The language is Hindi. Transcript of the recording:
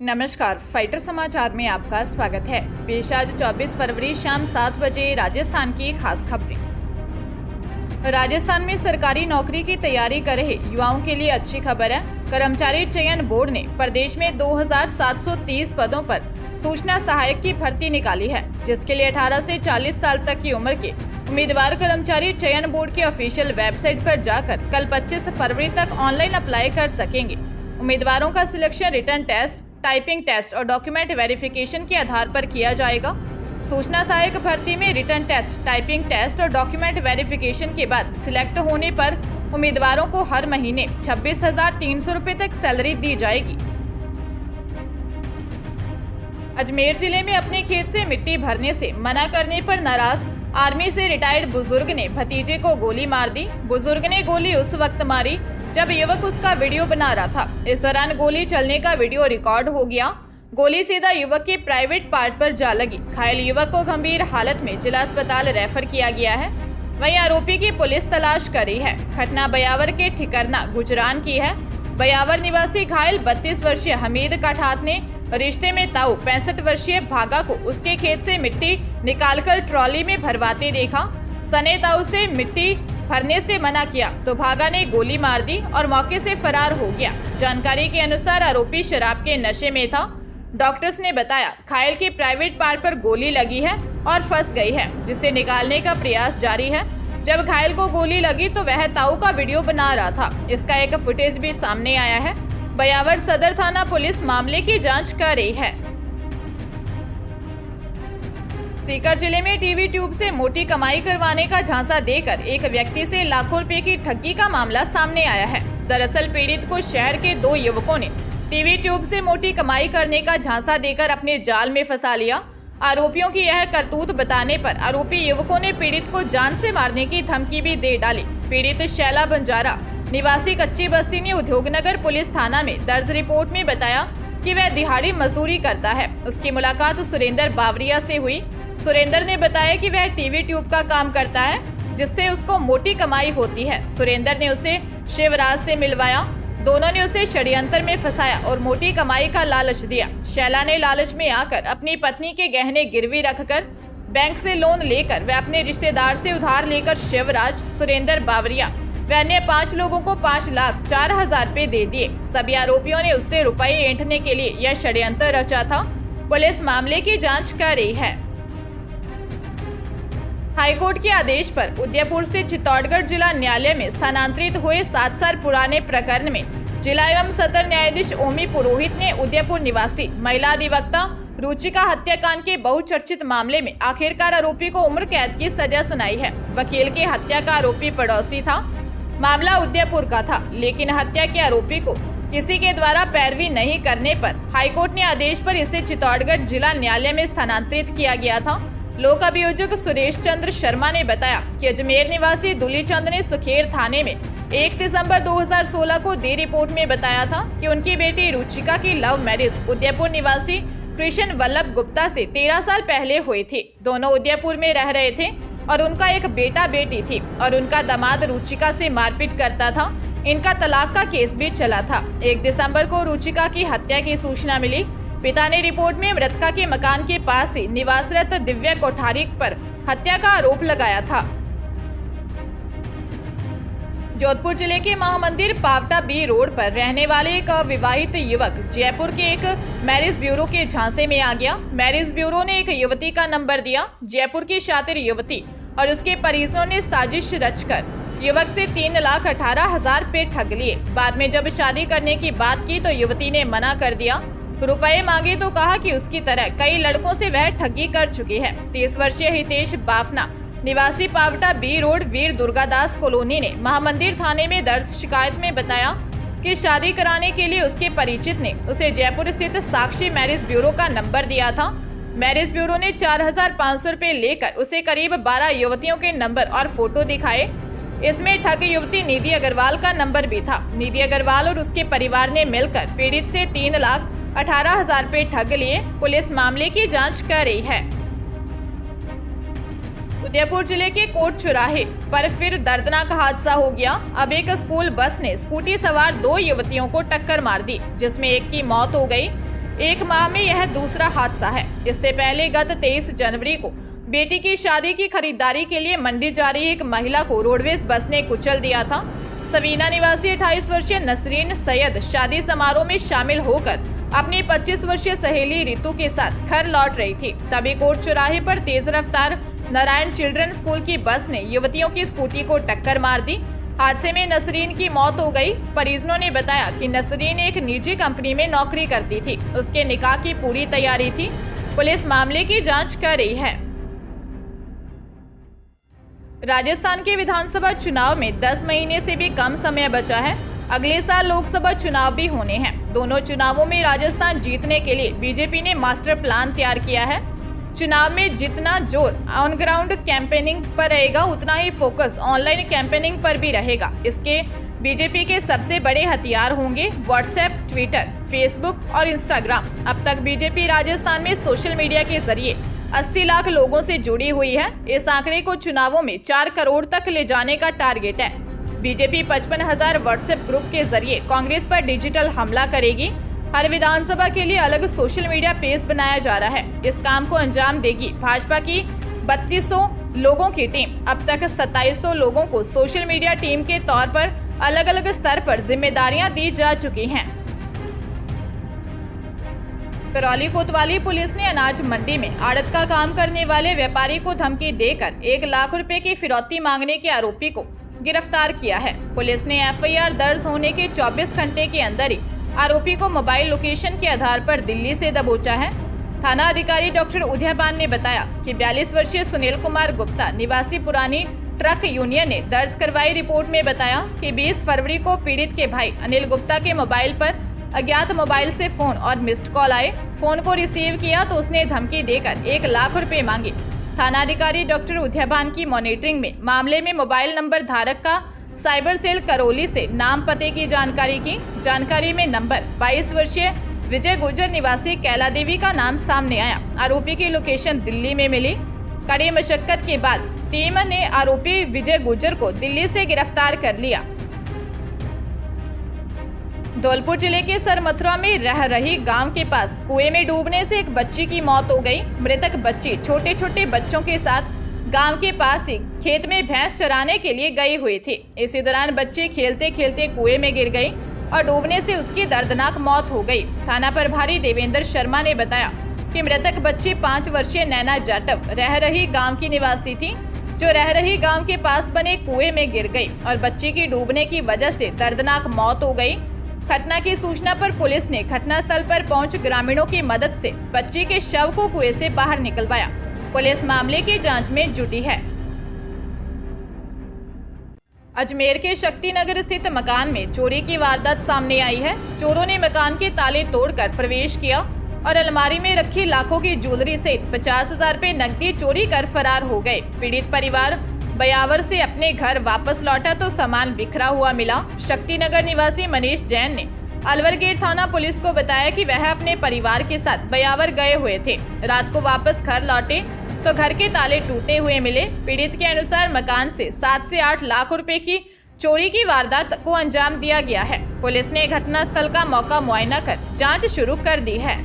नमस्कार, फाइटर समाचार में आपका स्वागत है। पेश आज 24 फरवरी शाम 7 बजे राजस्थान की खास खबरें। राजस्थान में सरकारी नौकरी की तैयारी कर रहे युवाओं के लिए अच्छी खबर है। कर्मचारी चयन बोर्ड ने प्रदेश में 2730 पदों पर सूचना सहायक की भर्ती निकाली है, जिसके लिए 18 से 40 साल तक की उम्र के उम्मीदवार कर्मचारी चयन बोर्ड की ऑफिशियल वेबसाइट पर जाकर कल 25 फरवरी तक ऑनलाइन अप्लाई कर सकेंगे। उम्मीदवारों का selection written test, typing test और डॉक्यूमेंट वेरिफिकेशन के आधार पर किया जाएगा। सूचना सहायक भर्ती में रिटन टेस्ट, टाइपिंग टेस्ट और डॉक्यूमेंट वेरिफिकेशन के बाद सिलेक्ट होने पर उम्मीदवारों को हर महीने 26,300 रुपए तक सैलरी दी जाएगी। अजमेर जिले में अपने खेत से मिट्टी भरने से मना करने पर नाराज आर्मी से रिटायर्ड बुजुर्ग ने भतीजे को गोली मार दी। बुजुर्ग ने गोली उस वक्त मारी जब युवक उसका वीडियो बना रहा था। इस दौरान गोली चलने का वीडियो रिकॉर्ड हो गया। गोली सीधा युवक के प्राइवेट पार्ट पर जा लगी। घायल युवक को गंभीर हालत में जिला अस्पताल रेफर किया गया है। वहीं आरोपी की पुलिस तलाश कर रही है। घटना बयावर के ठिकरना गुजरान की है। बयावर निवासी घायल 32 वर्षीय हमीद काठात ने रिश्ते में ताऊ 65 वर्षीय भागा को उसके खेत से मिट्टी निकालकर ट्रॉली में भरवाते देखा। सने ताऊ से मिट्टी भरने से मना किया तो भागा ने गोली मार दी और मौके से फरार हो गया। जानकारी के अनुसार आरोपी शराब के नशे में था। डॉक्टर्स ने बताया घायल के प्राइवेट पार्ट पर गोली लगी है और फंस गई है, जिसे निकालने का प्रयास जारी है। जब घायल को गोली लगी तो वह ताऊ का वीडियो बना रहा था। इसका एक फुटेज भी सामने आया है। बयावर सदर थाना पुलिस मामले की जांच कर रही है। सीकर जिले में टीवी ट्यूब से मोटी कमाई करवाने का झांसा देकर एक व्यक्ति से लाखों रुपए की ठगी का मामला सामने आया है। दरअसल पीड़ित को शहर के 2 युवकों ने टीवी ट्यूब से मोटी कमाई करने का झांसा देकर अपने जाल में फंसा लिया। आरोपियों की यह करतूत बताने पर आरोपी युवकों ने पीड़ित को जान से मारने की धमकी भी दे डाली। पीड़ित शैला बंजारा निवासी कच्ची बस्ती ने उद्योगनगर पुलिस थाना में दर्ज रिपोर्ट में बताया कि वह दिहाड़ी मजदूरी करता है। उसकी मुलाकात सुरेंद्र बावरिया से हुई। सुरेंद्र ने बताया कि वह टीवी ट्यूब का काम करता है, जिससे उसको मोटी कमाई होती है। सुरेंद्र ने उसे शिवराज से मिलवाया। दोनों ने उसे षड्यंत्र में फंसाया और मोटी कमाई का लालच दिया। शैला ने लालच में आकर अपनी पत्नी के गहने गिरवी रखकर बैंक से लोन लेकर वह अपने रिश्तेदार से उधार लेकर शिवराज, सुरेंद्र बावरिया व अन्य 5 लोगों को 5,04,000 रुपए दे दिए। सभी आरोपियों ने उससे रुपए ऐंठने के लिए यह षड्यंत्र रचा था। पुलिस मामले की जांच कर रही है। हाईकोर्ट के आदेश पर उदयपुर से चित्तौड़गढ़ जिला न्यायालय में स्थानांतरित हुए 7 साल पुराने प्रकरण में जिला एवं सत्र न्यायाधीश ओमी पुरोहित ने उदयपुर निवासी महिला अधिवक्ता रुचिका हत्याकांड के बहुचर्चित मामले में आखिरकार आरोपी को उम्र कैद की सजा सुनाई है। वकील के हत्या का आरोपी पड़ोसी था। मामला उदयपुर का था, लेकिन हत्या के आरोपी को किसी के द्वारा पैरवी नहीं करने पर हाईकोर्ट ने आदेश पर इसे चित्तौड़गढ़ जिला न्यायालय में स्थानांतरित किया गया था। लोक अभियोजक सुरेश चंद्र शर्मा ने बताया कि अजमेर निवासी दुली चंद ने सुखेर थाने में 1 दिसंबर 2016 को दी रिपोर्ट में बताया था कि उनकी बेटी रुचिका की लव मैरिज उदयपुर निवासी कृष्ण वल्लभ गुप्ता से 13 साल पहले हुई थी। दोनों उदयपुर में रह रहे थे और उनका एक बेटा बेटी थी और उनका दामाद रुचिका से मारपीट करता था। इनका तलाक का केस भी चला था। 1 दिसंबर को रुचिका की हत्या की सूचना मिली। पिता ने रिपोर्ट में मृतका के मकान के पास ही निवासरत दिव्या कोठारी पर हत्या का आरोप लगाया था। जोधपुर जिले के महामंदिर पावटा बी रोड पर रहने वाले एक अविवाहित युवक जयपुर के एक मैरिज ब्यूरो के झांसे में आ गया। मैरिज ब्यूरो ने एक युवती का नंबर दिया। जयपुर की शातिर युवती और उसके परिजनों ने साजिश रचकर युवक से 3,18,000 रुपए ठग लिए। बाद में जब शादी करने की बात की तो युवती ने मना कर दिया। रुपए मांगे तो कहा कि उसकी तरह कई लड़कों से वह ठगी कर चुकी है। 30 वर्षीय हितेश बाफना निवासी पावटा बी रोड वीर दुर्गादास कॉलोनी ने महामंदिर थाने में दर्ज शिकायत में बताया कि शादी कराने के लिए उसके परिचित ने उसे जयपुर स्थित साक्षी मैरिज ब्यूरो का नंबर दिया था। मैरिज ब्यूरो ने 4,500 रुपए लेकर उसे करीब 12 युवतियों के नंबर और फोटो दिखाए। इसमें ठग युवती निधि अग्रवाल का नंबर भी था। निधि अग्रवाल और उसके परिवार ने मिलकर पीड़ित से 3,18,000 रुपए ठग लिए। पुलिस मामले की जांच कर रही है। उदयपुर जिले के कोट चौराहे पर फिर दर्दनाक हादसा हो गया। अब एक स्कूल बस ने स्कूटी सवार 2 युवतियों को टक्कर मार दी, जिसमें एक की मौत हो गई। एक माह में यह दूसरा हादसा है। इससे पहले गत 23 जनवरी को बेटी की शादी की खरीदारी के लिए मंडी जा रही एक महिला को रोडवेज बस ने कुचल दिया था। सवीना निवासी 28 वर्षीय नसरीन सैयद शादी समारोह में शामिल होकर अपनी 25 वर्षीय सहेली रितु के साथ घर लौट रही थी। तभी कोट चौराहे पर तेज रफ्तार नारायण चिल्ड्रन स्कूल की बस ने युवतियों की स्कूटी को टक्कर मार दी। हादसे में नसरीन की मौत हो गई। परिजनों ने बताया कि नसरीन एक निजी कंपनी में नौकरी करती थी। उसके निकाह की पूरी तैयारी थी। पुलिस मामले की जांच कर रही है। राजस्थान के विधानसभा चुनाव में 10 महीने से भी कम समय बचा है। अगले साल लोकसभा चुनाव भी होने हैं। दोनों चुनावों में राजस्थान जीतने के लिए बीजेपी ने मास्टर प्लान तैयार किया है। चुनाव में जितना जोर ऑन ग्राउंड कैंपेनिंग पर रहेगा, उतना ही फोकस ऑनलाइन कैंपेनिंग पर भी रहेगा। इसके बीजेपी के सबसे बड़े हथियार होंगे व्हाट्सएप, ट्विटर, फेसबुक और इंस्टाग्राम। अब तक बीजेपी राजस्थान में सोशल मीडिया के जरिए 80 लाख लोगों से जुड़ी हुई है। इस आंकड़े को चुनावों में 4 करोड़ तक ले जाने का टारगेट है। बीजेपी 55,000 व्हाट्सएप ग्रुप के जरिए कांग्रेस पर डिजिटल हमला करेगी। हर विधानसभा के लिए अलग सोशल मीडिया पेज बनाया जा रहा है। इस काम को अंजाम देगी भाजपा की 3200 लोगों की टीम। अब तक 2700 लोगों को सोशल मीडिया टीम के तौर पर अलग अलग स्तर पर जिम्मेदारियां दी जा चुकी हैं। करौली कोतवाली पुलिस ने अनाज मंडी में आड़त का काम करने वाले व्यापारी को धमकी देकर 1 लाख रुपए की फिरौती मांगने के आरोपी को गिरफ्तार किया है। पुलिस ने एफआईआर दर्ज होने के 24 घंटे के अंदर ही आरोपी को मोबाइल लोकेशन के आधार पर दिल्ली से दबोचा है। थाना अधिकारी डॉक्टर उदयबान ने बताया कि 42 वर्षीय सुनील कुमार गुप्ता निवासी पुरानी ट्रक यूनियन ने दर्ज करवाई रिपोर्ट में बताया कि 20 फरवरी को पीड़ित के भाई अनिल गुप्ता के मोबाइल पर अज्ञात मोबाइल से फोन और मिस्ड कॉल आए। फोन को रिसीव किया तो उसने धमकी देकर 1 लाख रुपए मांगे। थानाधिकारी डॉक्टर उदयबान की मॉनिटरिंग में मामले में मोबाइल नंबर धारक का साइबर सेल करौली से नाम पते की जानकारी की। जानकारी में नंबर 22 वर्षीय विजय गुर्जर निवासी कैला देवी का नाम सामने आया। आरोपी की लोकेशन दिल्ली में मिली। कड़ी मशक्कत के बाद टीम ने आरोपी विजय गुर्जर को दिल्ली से गिरफ्तार कर लिया। धौलपुर जिले के सरमथुरा में रह रही गांव के पास कुएं में डूबने से एक बच्ची की मौत हो गई। मृतक बच्ची छोटे छोटे बच्चों के साथ गांव के पास ही खेत में भैंस चराने के लिए गई हुई थी। इसी दौरान बच्ची खेलते खेलते कुएं में गिर गई और डूबने से उसकी दर्दनाक मौत हो गई। थाना प्रभारी देवेंद्र शर्मा ने बताया कि मृतक बच्ची 5 वर्षीय नैना जाटव रह रही गांव की निवासी थी, जो रह रही गांव के पास बने कुएं में गिर गई और बच्ची की डूबने की वजह से दर्दनाक मौत हो गई। घटना की सूचना पर पुलिस ने घटनास्थल पर पहुंच ग्रामीणों की मदद से बच्ची के शव को कुएं से बाहर निकलवाया। पुलिस मामले की जांच में जुटी है। अजमेर के शक्तिनगर स्थित मकान में चोरी की वारदात सामने आई है। चोरों ने मकान के ताले तोड़कर प्रवेश किया और अलमारी में रखी लाखों की ज्वेलरी सहित 50,000 रुपए नकदी चोरी कर फरार हो गए। पीड़ित परिवार बयावर से अपने घर वापस लौटा तो सामान बिखरा हुआ मिला। शक्तिनगर निवासी मनीष जैन ने अलवर गेट थाना पुलिस को बताया कि वह अपने परिवार के साथ बयावर गए हुए थे। रात को वापस घर लौटे तो घर के ताले टूटे हुए मिले। पीड़ित के अनुसार मकान से 7 से 8 लाख रुपए की चोरी की वारदात को अंजाम दिया गया है। पुलिस ने घटनास्थल का मौका मुआयना कर जांच शुरू कर दी है।